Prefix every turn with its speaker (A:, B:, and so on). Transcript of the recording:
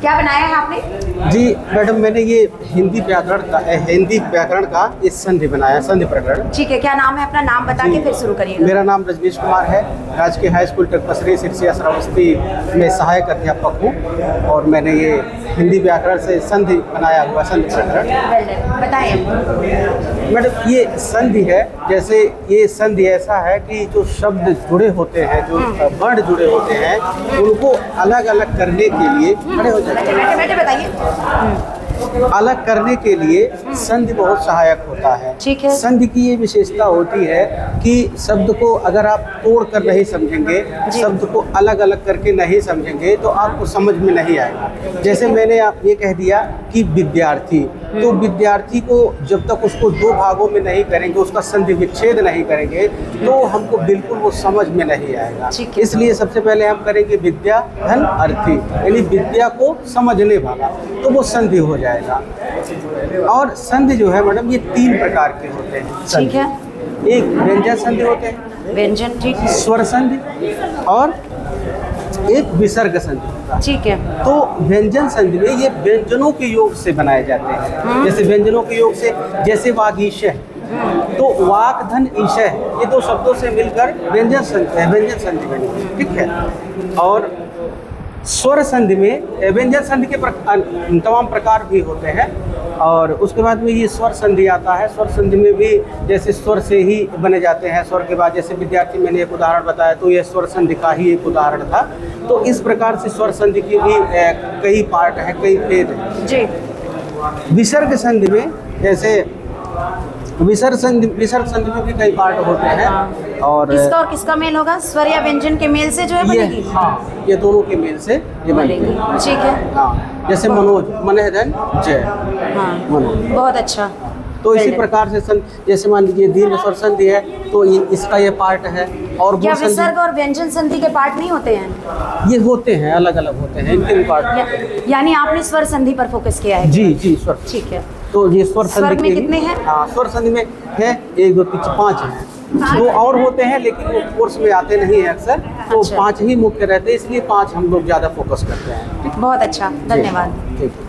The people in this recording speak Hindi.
A: क्या बनाया है आपने?
B: जी मैडम, मैंने ये हिंदी व्याकरण का इस संधि बनाया, संधि प्रकरण।
A: ठीक है, क्या नाम है अपना? नाम बता के फिर शुरू करिएगा।
B: मेरा नाम रजनीश कुमार है। राजकीय हाई स्कूल टकपसरी सिरसिया श्रावस्ती में सहायक अध्यापक हूँ और मैंने ये हिंदी व्याकरण से संधि बनाया हुआ, संधि प्रकरण।
A: बताइए
B: मैडम, ये संधि है, जैसे ये संधि ऐसा है कि जो शब्द जुड़े होते हैं, जो वर्ण जुड़े होते हैं, उनको अलग अलग करने के लिए खड़े हो जाते हैं।
A: बैठे बताइए।
B: अलग करने के लिए संधि बहुत सहायक होता है।
A: ठीक है।
B: संधि की ये विशेषता होती है कि शब्द को अगर आप तोड़ कर नहीं समझेंगे, शब्द को अलग अलग करके नहीं समझेंगे तो आपको समझ में नहीं आएगा। जैसे मैंने आप ये कह दिया कि विद्यार्थी, तो विद्यार्थी को जब तक उसको दो भागों में नहीं करेंगे, उसका संधि विच्छेद नहीं करेंगे, तो हमको बिल्कुल वो समझ में नहीं आएगा। इसलिए सबसे पहले हम करेंगे विद्या धन अर्थी, यानी विद्या को समझने वाला, तो वो संधि हो जाएगा। और संधि जो है मैडम, ये 3 प्रकार के होते हैं।
A: ठीक है।
B: एक व्यंजन संधि होते हैं,
A: व्यंजन, ठीक है।
B: स्वर संधि, और एक विसर्ग संधि होता है।
A: ठीक है।
B: तो व्यंजन संधि में ये व्यंजनों के योग से बनाए जाते हैं। जैसे व्यंजनों के योग से, जैसे वागीशः, तो वाक धन ईशः, ये 2 शब्दों से मिलकर व्यंजन संधि बनी। ठीक है। और स्वर संधि में व्यंजन संधि के तमाम प्रकार भी होते हैं, और उसके बाद में ये स्वर संधि आता है। स्वर संधि में भी जैसे स्वर से ही बने जाते हैं। स्वर के बाद जैसे विद्यार्थी, मैंने एक उदाहरण बताया, तो ये स्वर संधि का ही एक उदाहरण था। तो इस प्रकार से स्वर संधि की भी कई पार्ट हैं, कई भेद हैं
A: जी।
B: विसर्ग संधि में, जैसे विसर्ग संधि में भी कई पार्ट होते हैं। और
A: किसका मेल होगा? स्वर या व्यंजन के मेल से जो है बनेगी?
B: हाँ, ये दोनों के मेल से ये बनेगी।
A: ठीक है।
B: हाँ, जैसे मनोज, मनः धन जय।
A: हाँ,
B: मनोज।
A: बहुत अच्छा।
B: तो इसी प्रकार से जैसे मान लीजिए दीर्घ स्वर संधि है, तो इसका ये पार्ट है। और
A: क्या विसर्ग और व्यंजन संधि के पार्ट नहीं होते हैं?
B: ये होते हैं, अलग अलग होते हैं, इनके भी पार्ट।
A: यानी आपने स्वर संधि पर फोकस किया है?
B: जी स्वर।
A: ठीक है।
B: तो ये स्वर संधि
A: में कितने हैं?
B: हाँ, स्वर संधि में है 1 2 3 5 हैं। 2 और होते हैं लेकिन वो कोर्स में आते नहीं है अक्सर, तो 5 ही मुख्य रहते हैं, इसलिए 5 हम लोग ज़्यादा फोकस करते हैं।
A: बहुत अच्छा, धन्यवाद।
B: ठीक है।